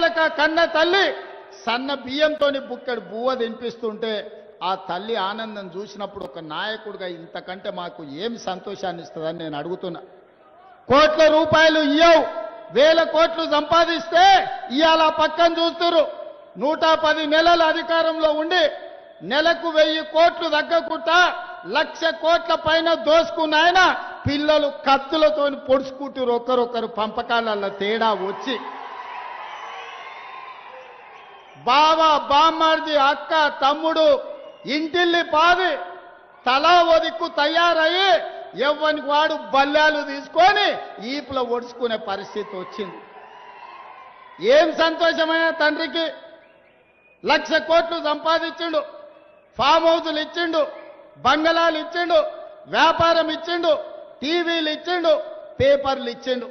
ఏళ్ళక కన్న తల్లి సన్న బియ్యంతోని బుక్కెడు బువ్వ తినిపిస్తుంటే ఆ తల్లి ఆనందం చూసినప్పుడు ఒక నాయకుడిగా ఇంతకంటే మాకు ఏం సంతోషాన్ని ఇస్తుందని నేను అడుగుతున్నా. కోట్ల రూపాయలు ఇయ్యవు, వేల కోట్లు సంపాదిస్తే ఇవాళ పక్కన చూస్తున్నారు. 110 నెలల అధికారంలో ఉండి నెలకు 1000 కోట్లు తగ్గకుండా 1,00,000 కోట్ల పైన దోసుకున్న ఆయన పిల్లలు కత్తులతో పొడుచుకుంటారు. ఒకరొకరు పంపకాలలో తేడా వచ్చి బావ బామ్మర్ది అక్క తమ్ముడు ఇంటిల్లి పాది తలా ఒదిక్కు తయారయ్యి ఎవ్వనికి వాడు బల్లాలు తీసుకొని ఈపులో ఒడుచుకునే పరిస్థితి వచ్చింది. ఏం సంతోషమైన తండ్రికి 1,00,000 కోట్లు సంపాదించిండు, ఫామ్ హౌజులు ఇచ్చిండు, బంగళాలు ఇచ్చిండు, వ్యాపారం ఇచ్చిండు, టీవీలు ఇచ్చిండు, పేపర్లు ఇచ్చిండు,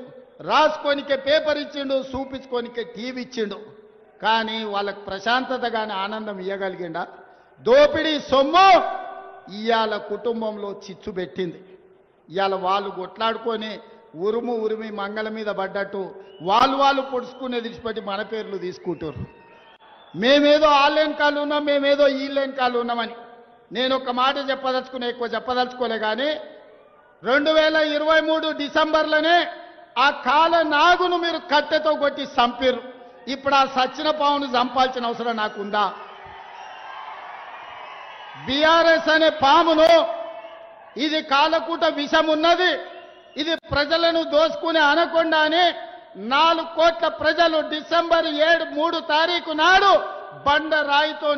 రాసుకోనికే పేపర్ ఇచ్చిండు, చూపించుకోనికే టీవీ ఇచ్చిండు. కానీ వాళ్ళకు ప్రశాంతత కానీ ఆనందం ఇవ్వగలిగిండా? దోపిడీ సొమ్ము ఇవాళ కుటుంబంలో చిచ్చు పెట్టింది. ఇవాళ వాళ్ళు కొట్లాడుకొని ఉరిమి మంగళ మీద పడ్డట్టు వాళ్ళు పొడుచుకునే విడిచిపెట్టి మన పేర్లు తీసుకుంటారు. మేమేదో ఆన్లైన్ కాళ్ళు ఉన్నాం, మేమేదో ఈన్లైన్ కాళ్ళు ఉన్నామని. నేను ఒక మాట చెప్పదలుచుకునే, ఎక్కువ చెప్పదలుచుకోలే. కానీ 2023 డిసెంబర్లోనే ఆ కాల నాగును మీరు కట్టెతో కొట్టి చంపారు. ఇప్పుడు ఆ సచ్చిన పావును చంపాల్సిన అవసరం నాకుందా? బీఆర్ఎస్ అనే పామును, ఇది కాలకూట విషం ఉన్నది, ఇది ప్రజలను దోసుకునే అనకొండ అని 4 కోట్ల ప్రజలు డిసెంబర్ 3 తారీఖు నాడు బండ రాయితో